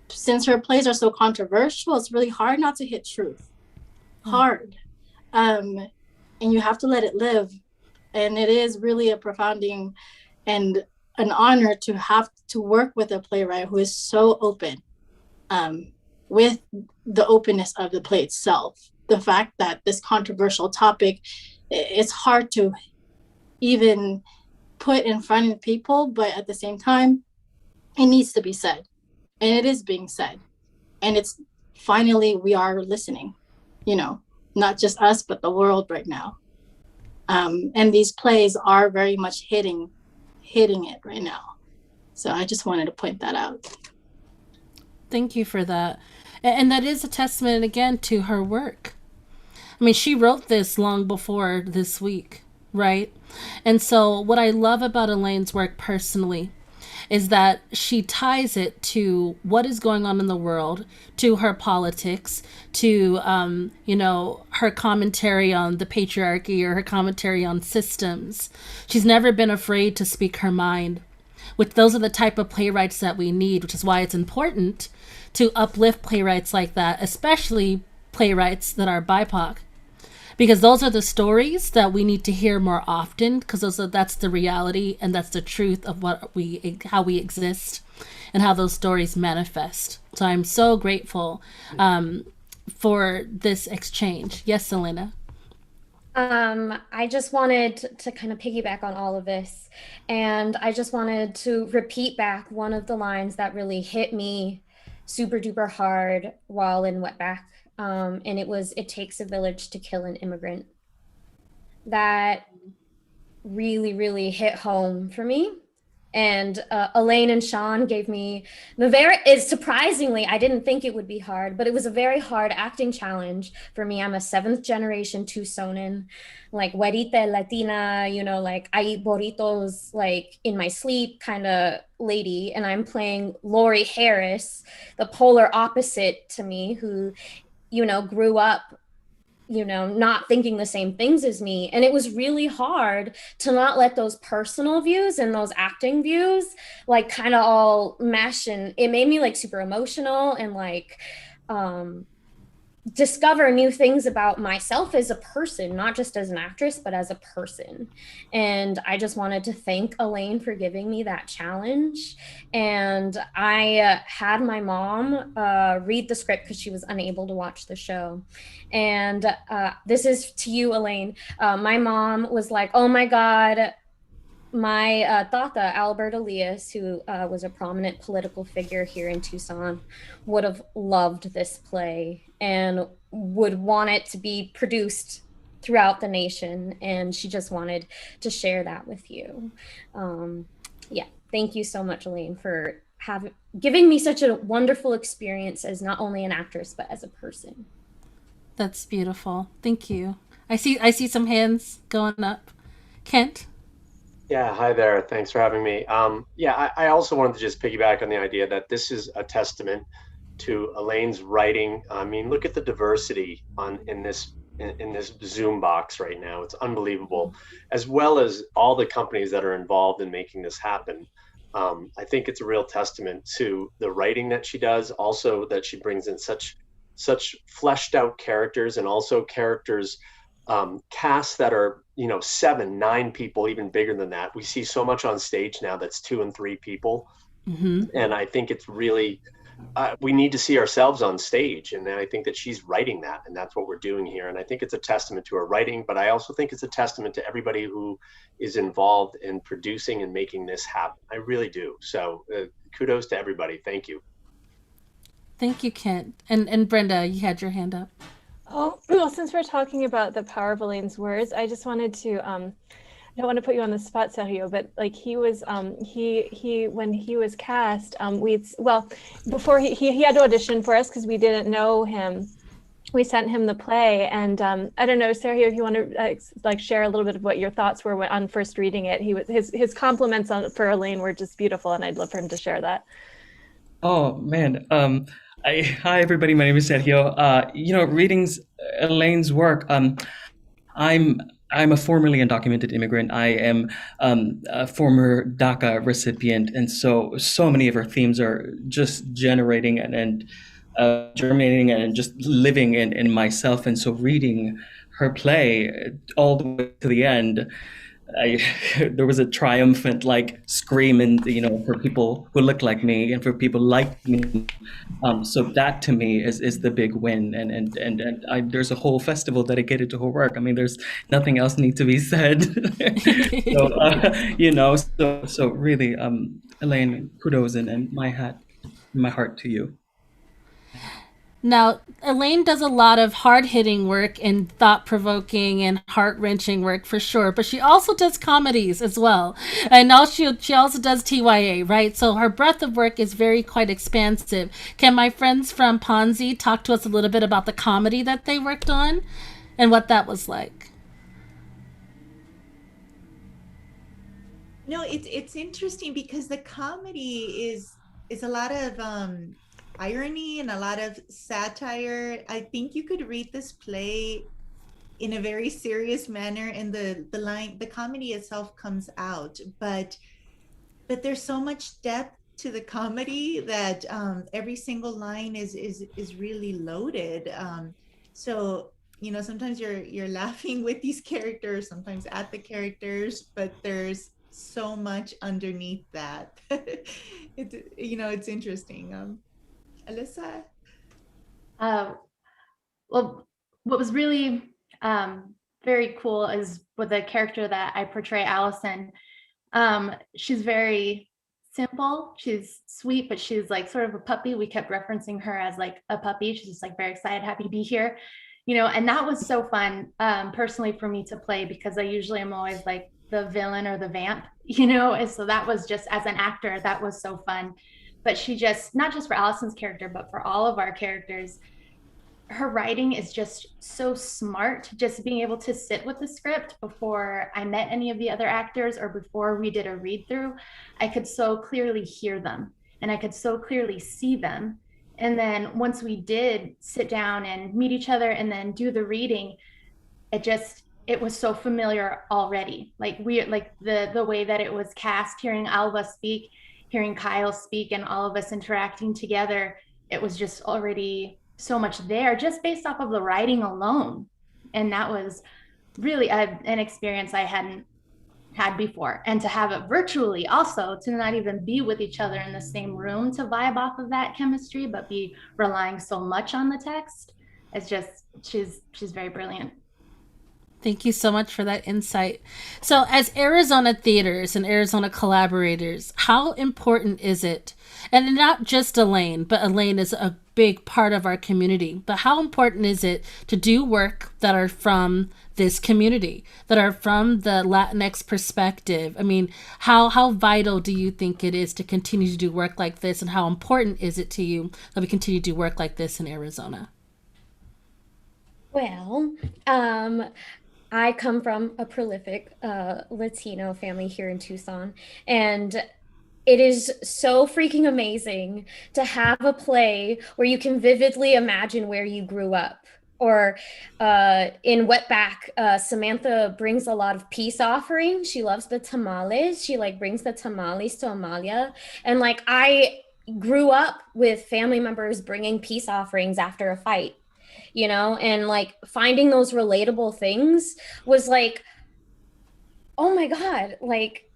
since her plays are so controversial, it's really hard not to hit truth. Hard. And you have to let it live. And it is really a profounding and an honor to have to work with a playwright who is so open, with the openness of the play itself. The fact that this controversial topic, it's hard to even put in front of people, but at the same time, it needs to be said. And it is being said. And it's finally, we are listening, not just us, but the world right now. And these plays are very much hitting it right now. So I just wanted to point that out. Thank you for that. And that is a testament, again, to her work. I mean, she wrote this long before this week, right? And so what I love about Elaine's work personally is that she ties it to what is going on in the world, to her politics, to, her commentary on the patriarchy or her commentary on systems. She's never been afraid to speak her mind, which those are the type of playwrights that we need, which is why it's important to uplift playwrights like that, especially playwrights that are BIPOC. Because those are the stories that we need to hear more often, because that's the reality and that's the truth of how we exist and how those stories manifest. So I'm so grateful for this exchange. Yes, Selena. I just wanted to kind of piggyback on all of this, and I just wanted to repeat back one of the lines that really hit me super duper hard while in Wetback. And it was, "It takes a village to kill an immigrant." That really, really hit home for me. And Elaine and Sean gave me surprisingly, I didn't think it would be hard, but it was a very hard acting challenge for me. I'm a 7th generation Tucsonan, like güerita Latina, like I eat burritos like in my sleep kind of lady. And I'm playing Lori Harris, the polar opposite to me, who grew up, not thinking the same things as me. And it was really hard to not let those personal views and those acting views like kind of all mesh. And it made me like super emotional and like discover new things about myself as a person, not just as an actress, but as a person. And I just wanted to thank Elaine for giving me that challenge. And I had my mom read the script because she was unable to watch the show. And this is to you, Elaine. My mom was like, "Oh my God, my Tata, Albert Elias, who was a prominent political figure here in Tucson, would have loved this play and would want it to be produced throughout the nation, and she just wanted to share that with you. Yeah, thank you so much, Elaine, for giving me such a wonderful experience as not only an actress but as a person. That's beautiful. Thank you. I see some hands going up. Kent? Yeah, hi there. Thanks for having me. I also wanted to just piggyback on the idea that this is a testament to Elaine's writing. I mean, look at the diversity in this Zoom box right now. It's unbelievable, as well as all the companies that are involved in making this happen. I think it's a real testament to the writing that she does, also that she brings in such fleshed out characters, and also characters, casts that are 7, 9 people, even bigger than that. We see so much on stage now that's 2 and 3 people. And I think it's really we need to see ourselves on stage, and I think that she's writing that, and that's what we're doing here. And I think it's a testament to her writing, but I also think it's a testament to everybody who is involved in producing and making this happen. I really do. So kudos to everybody. Thank you. Thank you, Kent. And Brenda, you had your hand up. Oh, well, since we're talking about the power of Elaine's words, I just wanted to, I don't want to put you on the spot, Sergio, but like he was, he when he was cast, before he had to audition for us because we didn't know him. We sent him the play, and I don't know, Sergio, if you want to share a little bit of what your thoughts were on first reading it. His compliments for Elaine were just beautiful, and I'd love for him to share that. Oh man. Hi everybody, my name is Sergio. Reading Elaine's work, I'm a formerly undocumented immigrant. I am a former DACA recipient, and so many of her themes are just generating and germinating and just living in myself. And so reading her play all the way to the end, there was a triumphant scream, and for people who look like me and for people like me. So that to me is the big win, and there's a whole festival dedicated to her work. I mean, there's nothing else need to be said. So really, Elaine, kudos and my heart to you. Now, Elaine does a lot of hard-hitting work and thought-provoking and heart-wrenching work for sure, but she also does comedies as well. And now she also does TYA, right? So her breadth of work is quite expansive. Can my friends from Ponzi talk to us a little bit about the comedy that they worked on and what that was like? No, it's interesting because the comedy is a lot of irony and a lot of satire. I think you could read this play in a very serious manner, and the comedy itself comes out, but there's so much depth to the comedy that every single line is really loaded. So sometimes you're laughing with these characters, sometimes at the characters, but there's so much underneath that. It's interesting. Alyssa? Well, what was really very cool is with the character that I portray, Allison. She's very simple. She's sweet, but she's sort of a puppy. We kept referencing her as a puppy. She's just very excited, happy to be here, and that was so fun personally for me to play, because I usually am always the villain or the vamp, and so that was just, as an actor, that was so fun. But she just, not just for Allison's character, but for all of our characters, her writing is just so smart. Just being able to sit with the script before I met any of the other actors or before we did a read through, I could so clearly hear them and I could so clearly see them. And then once we did sit down and meet each other and then do the reading, it was so familiar already. The way that it was cast, hearing Alba speak, hearing Kyle speak, and all of us interacting together, it was just already so much there just based off of the writing alone. And that was really an experience I hadn't had before. And to have it virtually also, to not even be with each other in the same room to vibe off of that chemistry, but be relying so much on the text, it's just, she's very brilliant. Thank you so much for that insight. So as Arizona theaters and Arizona collaborators, how important is it? And not just Elaine, but Elaine is a big part of our community. But how important is it to do work that are from this community, that are from the Latinx perspective? I mean, how vital do you think it is to continue to do work like this, and how important is it to you that we continue to do work like this in Arizona? Well, I come from a prolific Latino family here in Tucson, and it is so freaking amazing to have a play where you can vividly imagine where you grew up. Or in Wetback, Samantha brings a lot of peace offerings. She loves the tamales. She like brings the tamales to Amalia. And like I grew up with family members bringing peace offerings after a fight, you know, and like finding those relatable things was like, oh my God, like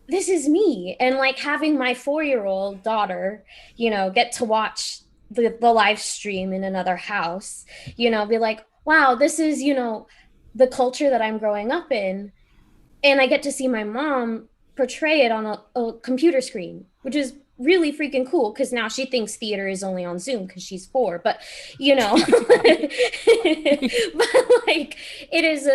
this is me. And like having my 4-year-old daughter, you know, get to watch the live stream in another house, you know, be like, wow, this is, you know, the culture that I'm growing up in. And I get to see my mom portray it on a computer screen, which is really freaking cool, because now she thinks theater is only on Zoom because she's 4. But, you know, but like it is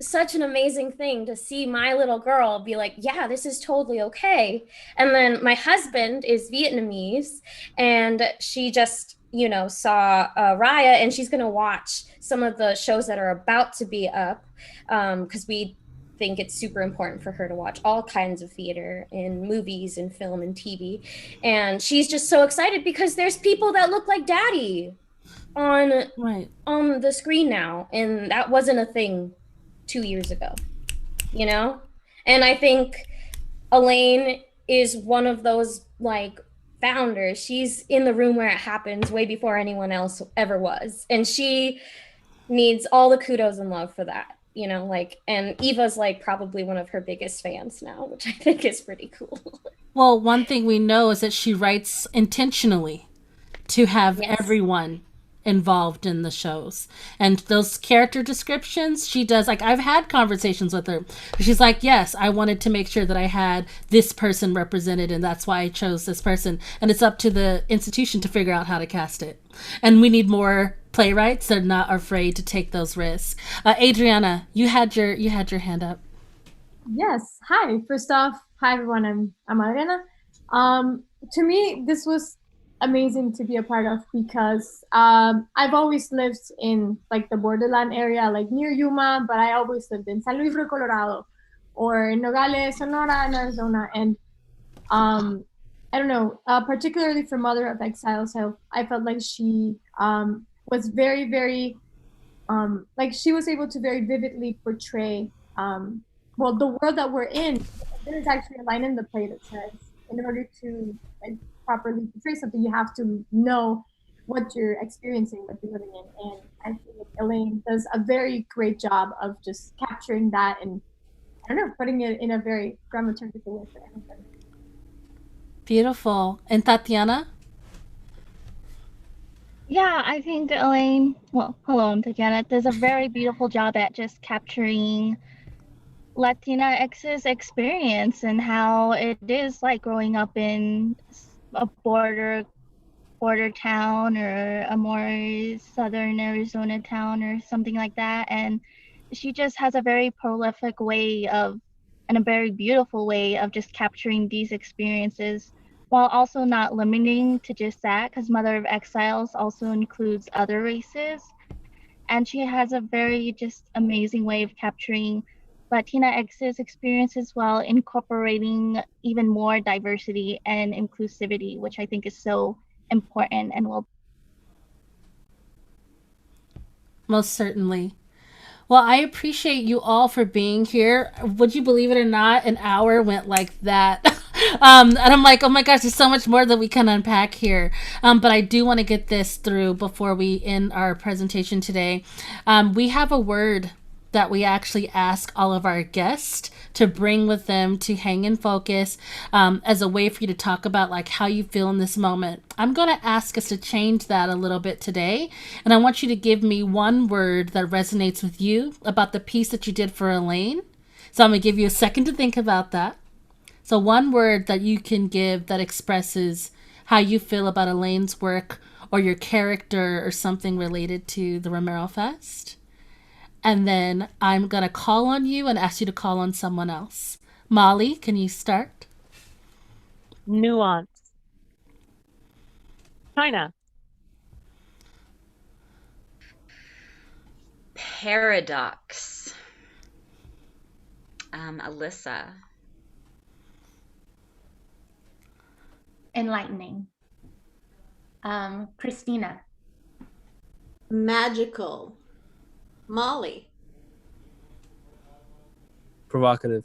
such an amazing thing to see my little girl be like, yeah, this is totally okay. And then my husband is Vietnamese, and she just, you know, saw Raya, and she's going to watch some of the shows that are about to be up, because we think it's super important for her to watch all kinds of theater and movies and film and TV. And she's just so excited because there's people that look like Daddy on the screen now. And that wasn't a thing 2 years ago, you know? And I think Elaine is one of those like founders. She's in the room where it happens way before anyone else ever was. And she needs all the kudos and love for that, you know, like, and Eva's like probably one of her biggest fans now, which I think is pretty cool. Well, one thing we know is that she writes intentionally to have everyone involved in the shows, and those character descriptions she does, like I've had conversations with her, she's like, yes, I wanted to make sure that I had this person represented, and that's why I chose this person, and it's up to the institution to figure out how to cast it. And we need more playwrights that are not afraid to take those risks. Adriana, you had your hand up. Yes. Hi. First off, hi everyone. I'm Adriana. To me, this was amazing to be a part of because I've always lived in like the borderland area, like near Yuma, but I always lived in San Luis Rio, Colorado, or in Nogales, Sonora, in Arizona. And I don't know, particularly for Mother of Exiles, I felt like she was very, very, like she was able to very vividly portray, well, the world that we're in. There's actually a line in the play that says, in order to like properly portray something, you have to know what you're experiencing, what you're living in. And I think Elaine does a very great job of just capturing that and, I don't know, putting it in a very dramaturgical way for everybody. Beautiful. And Tatiana? Yeah, I think Elaine, well, hello, I'm Tatiana, does a very beautiful job at just capturing Latinx's experience and how it is like growing up in a border town or a more southern Arizona town or something like that. And she just has a very prolific way of, and a very beautiful way of just capturing these experiences while also not limiting to just that, because Mother of Exiles also includes other races. And she has a very just amazing way of capturing Latinx's experiences while incorporating even more diversity and inclusivity, which I think is so important and will. Most certainly. Well, I appreciate you all for being here. Would you believe it or not, an hour went like that. And I'm like, oh my gosh, there's so much more that we can unpack here. But I do want to get this through before we end our presentation today. We have a word that we actually ask all of our guests to bring with them to hang in focus, as a way for you to talk about like how you feel in this moment. I'm going to ask us to change that a little bit today. And I want you to give me one word that resonates with you about the piece that you did for Elaine. So I'm going to give you a second to think about that. So one word that you can give that expresses how you feel about Elaine's work or your character or something related to the RomeroFest. And then I'm going to call on you and ask you to call on someone else. Molly, can you start? Nuance. China. Paradox. Alyssa. Enlightening. Christina. Magical. Molly. Provocative.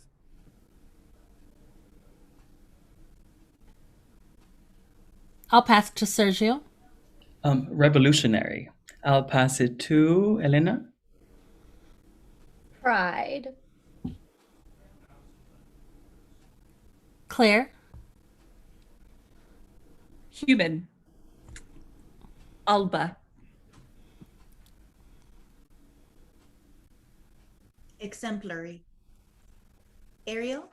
I'll pass it to Sergio. Revolutionary. I'll pass it to Elena. Pride. Claire. Human. Alba. Exemplary. Ariel.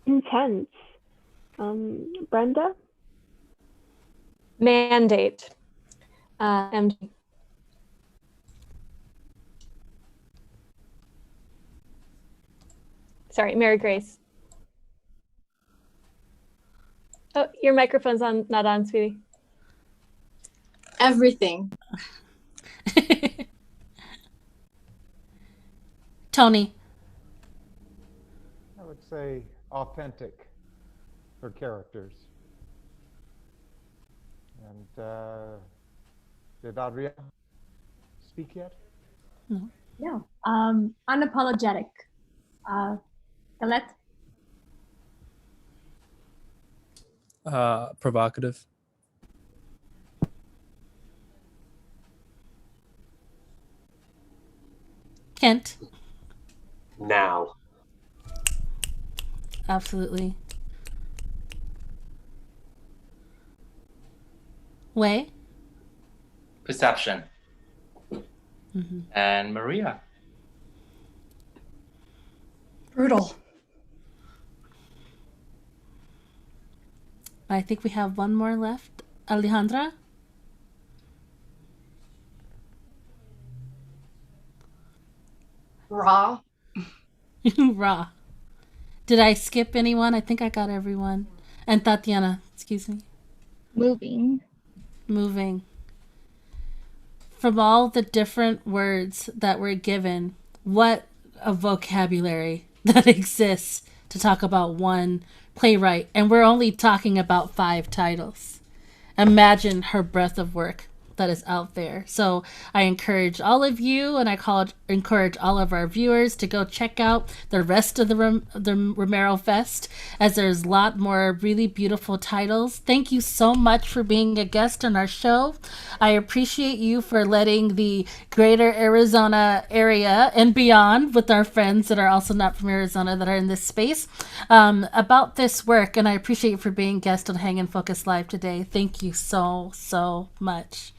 Intense. Brenda. Mandate. MG. Sorry, Mary Grace. Oh, your microphone's not on, sweetie. Everything. Tony. I would say authentic for characters. And did Adria speak yet? No. No. Unapologetic. Galette. Provocative. Kent. Now. Absolutely. Wei. Perception. Mm-hmm. And Maria. Brutal. I think we have one more left. Alejandra? Raw. Raw. Did I skip anyone? I think I got everyone. And Tatiana, excuse me. Moving. Moving. From all the different words that were given, what a vocabulary that exists to talk about one playwright. And we're only talking about 5 titles. Imagine her breadth of work that is out there. So I encourage all of you, and encourage all of our viewers to go check out the rest of the RomeroFest, as there's a lot more really beautiful titles. Thank you so much for being a guest on our show. I appreciate you for letting the greater Arizona area and beyond, with our friends that are also not from Arizona that are in this space, about this work. And I appreciate you for being a guest on Hang and Focus Live today. Thank you so much.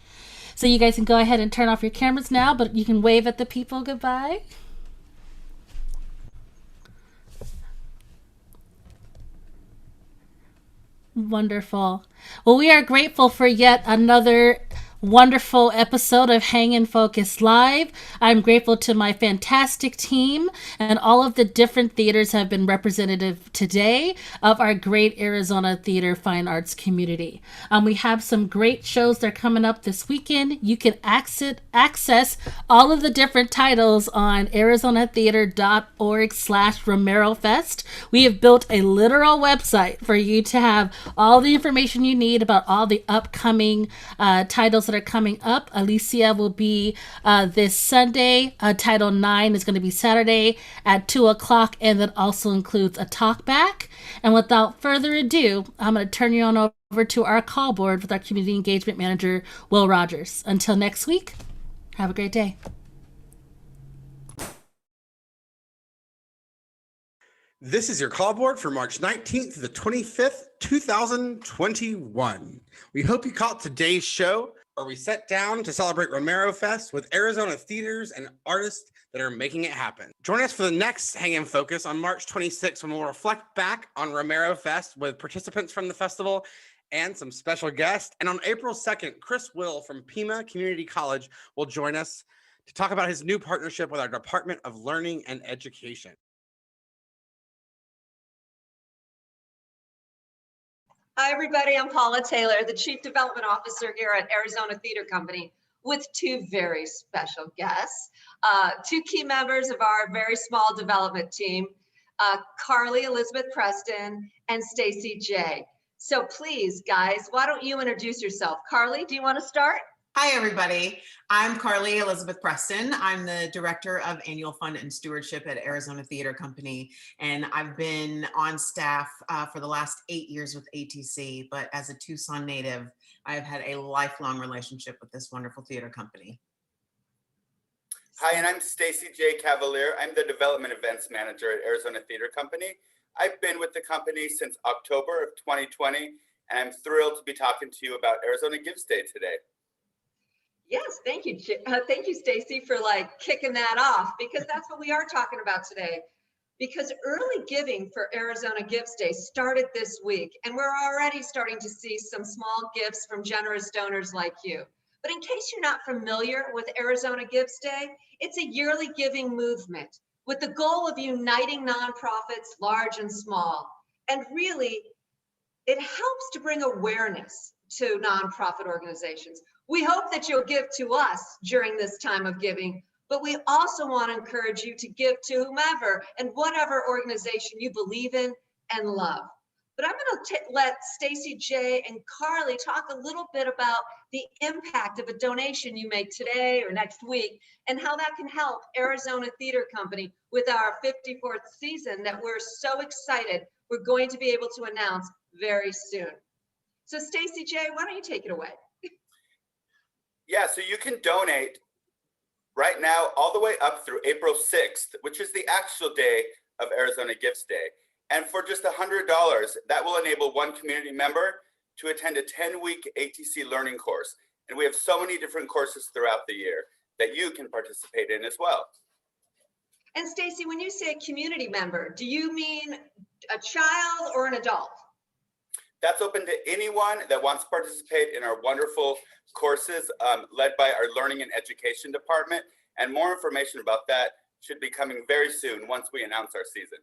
So you guys can go ahead and turn off your cameras now, but you can wave at the people goodbye. Wonderful. Well, we are grateful for yet another wonderful episode of Hang and Focus Live. I'm grateful to my fantastic team, and all of the different theaters have been representative today of our great Arizona theater fine arts community. We have some great shows that are coming up this weekend. You can access all of the different titles on arizonatheater.org/RomeroFest. We have built a literal website for you to have all the information you need about all the upcoming titles that are coming up. Alicia will be this Sunday. Title 9 is going to be Saturday at 2:00, and that also includes a talk back. And without further ado, I'm going to turn you on over to our call board with our community engagement manager, Will Rogers. Until next week, have a great day. This is your call board for March 19th to the 25th, 2021. We hope you caught today's show, where we sat down to celebrate RomeroFest with Arizona theaters and artists that are making it happen. Join us for the next Hang in Focus on March 26th, when we'll reflect back on RomeroFest with participants from the festival and some special guests. And on April 2nd, Chris Will from Pima Community College will join us to talk about his new partnership with our Department of Learning and Education. Hi, everybody. I'm Paula Taylor, the Chief Development Officer here at Arizona Theater Company, with two very special guests, two key members of our very small development team, Carly Elizabeth Preston and Stacy J. So please, guys, why don't you introduce yourself? Carly, do you want to start? Hi, everybody. I'm Carly Elizabeth Preston. I'm the Director of Annual Fund and Stewardship at Arizona Theater Company, and I've been on staff for the last 8 years with ATC, but as a Tucson native, I've had a lifelong relationship with this wonderful theater company. Hi, and I'm Stacy J. Cavalier. I'm the Development Events Manager at Arizona Theater Company. I've been with the company since October of 2020, and I'm thrilled to be talking to you about Arizona Gives Day today. Yes, thank you. Thank you, Stacy, for kicking that off, because that's what we are talking about today. Because early giving for Arizona Gives Day started this week, and we're already starting to see some small gifts from generous donors like you. But in case you're not familiar with Arizona Gives Day, it's a yearly giving movement with the goal of uniting nonprofits, large and small. And really, it helps to bring awareness to nonprofit organizations. We hope that you'll give to us during this time of giving, but we also want to encourage you to give to whomever and whatever organization you believe in and love. But I'm going to let Stacy J and Carly talk a little bit about the impact of a donation you make today or next week, and how that can help Arizona Theater Company with our 54th season that we're so excited we're going to be able to announce very soon. So Stacy J, why don't you take it away? Yeah, so you can donate right now all the way up through April 6th, which is the actual day of Arizona Gives Day. And for just $100, that will enable one community member to attend a 10-week ATC learning course. And we have so many different courses throughout the year that you can participate in as well. And Stacy, when you say community member, do you mean a child or an adult? That's open to anyone that wants to participate in our wonderful courses led by our Learning and Education Department. And more information about that should be coming very soon once we announce our season.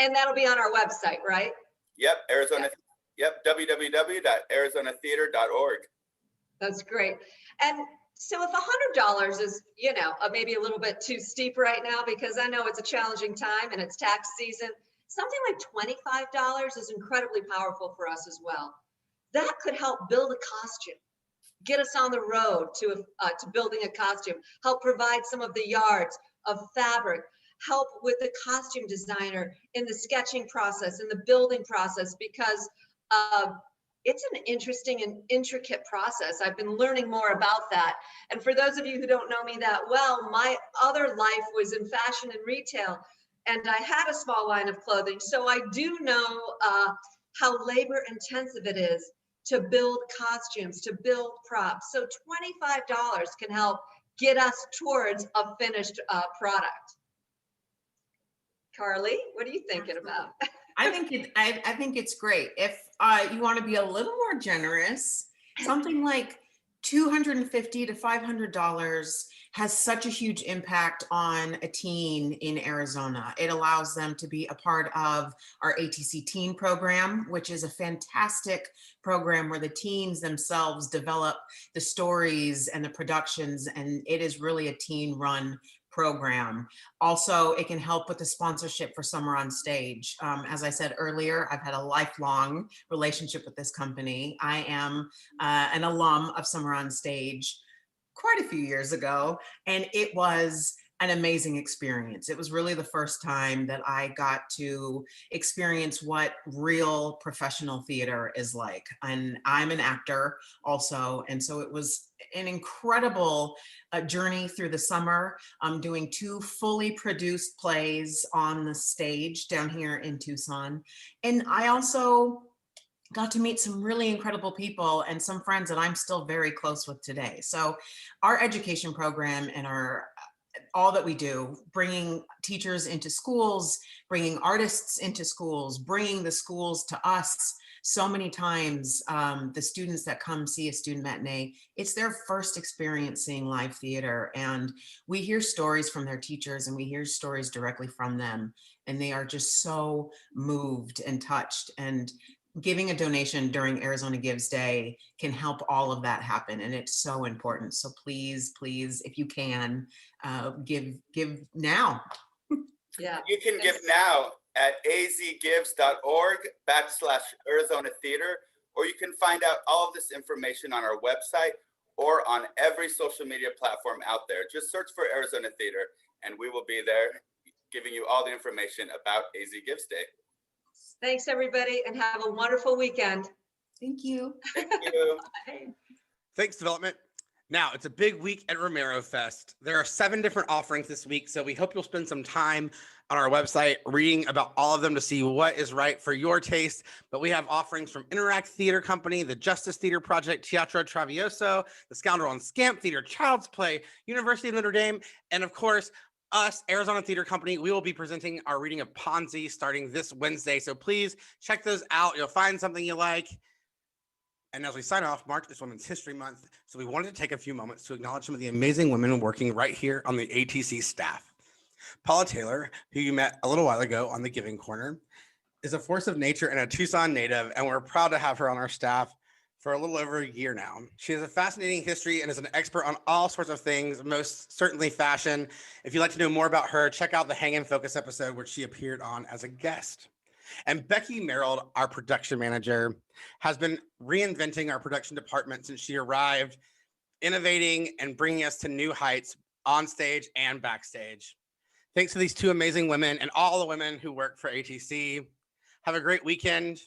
And that'll be on our website, right? Yep, www.arizonatheater.org. That's great. And so if $100 is, maybe a little bit too steep right now, because I know it's a challenging time and it's tax season, something like $25 is incredibly powerful for us as well. That could help build a costume, get us on the road to building a costume, help provide some of the yards of fabric, help with the costume designer in the sketching process, in the building process, because it's an interesting and intricate process. I've been learning more about that. And for those of you who don't know me that well, my other life was in fashion and retail, and I had a small line of clothing. So I do know how labor intensive it is to build costumes, to build props. So $25 can help get us towards a finished product. Carly, what are you thinking about? I think it's great. If you want to be a little more generous, something like $250 to $500 has such a huge impact on a teen in Arizona. It allows them to be a part of our ATC Teen program, which is a fantastic program where the teens themselves develop the stories and the productions, and it is really a teen-run program. Also, it can help with the sponsorship for Summer on Stage. As I said earlier, I've had a lifelong relationship with this company. I am an alum of Summer on Stage quite a few years ago, and it was an amazing experience. It was really the first time that I got to experience what real professional theater is like. And I'm an actor also, and so it was an incredible journey through the summer. I'm doing 2 fully produced plays on the stage down here in Tucson. And I also got to meet some really incredible people and some friends that I'm still very close with today. So our education program and our all that we do, bringing teachers into schools, bringing artists into schools, bringing the schools to us. So many times, the students that come see a student matinee, it's their first experience seeing live theater. And we hear stories from their teachers and we hear stories directly from them. And they are just so moved and touched. And giving a donation during Arizona Gives Day can help all of that happen. And it's so important. So please, please, if you can, give now. Yeah. You can give now at azgives.org/Arizona Theater, or you can find out all of this information on our website or on every social media platform out there. Just search for Arizona Theater and we will be there giving you all the information about AZ Gives Day. Thanks, everybody, and have a wonderful weekend. Thank you. Thank you. Bye. Thanks, development. Now, it's a big week at RomeroFest. There are 7 different offerings this week, so we hope you'll spend some time on our website reading about all of them to see what is right for your taste. But we have offerings from Interact Theater Company, the Justice Theater Project, Teatro Travieso, the Scoundrel and Scamp Theater, Child's Play, University of Notre Dame, and of course, us, Arizona Theater Company. We will be presenting our reading of Ponzi starting this Wednesday. So please check those out. You'll find something you like. And as we sign off, March is Women's History Month, so we wanted to take a few moments to acknowledge some of the amazing women working right here on the ATC staff. Paula Taylor, who you met a little while ago on the Giving Corner, is a force of nature and a Tucson native, and we're proud to have her on our staff for a little over a year now. She has a fascinating history and is an expert on all sorts of things, most certainly fashion. If you'd like to know more about her, check out the Hang in Focus episode where she appeared on as a guest. And Becky Merrill, our production manager, has been reinventing our production department since she arrived, innovating and bringing us to new heights on stage and backstage. Thanks to these 2 amazing women and all the women who work for ATC. Have a great weekend.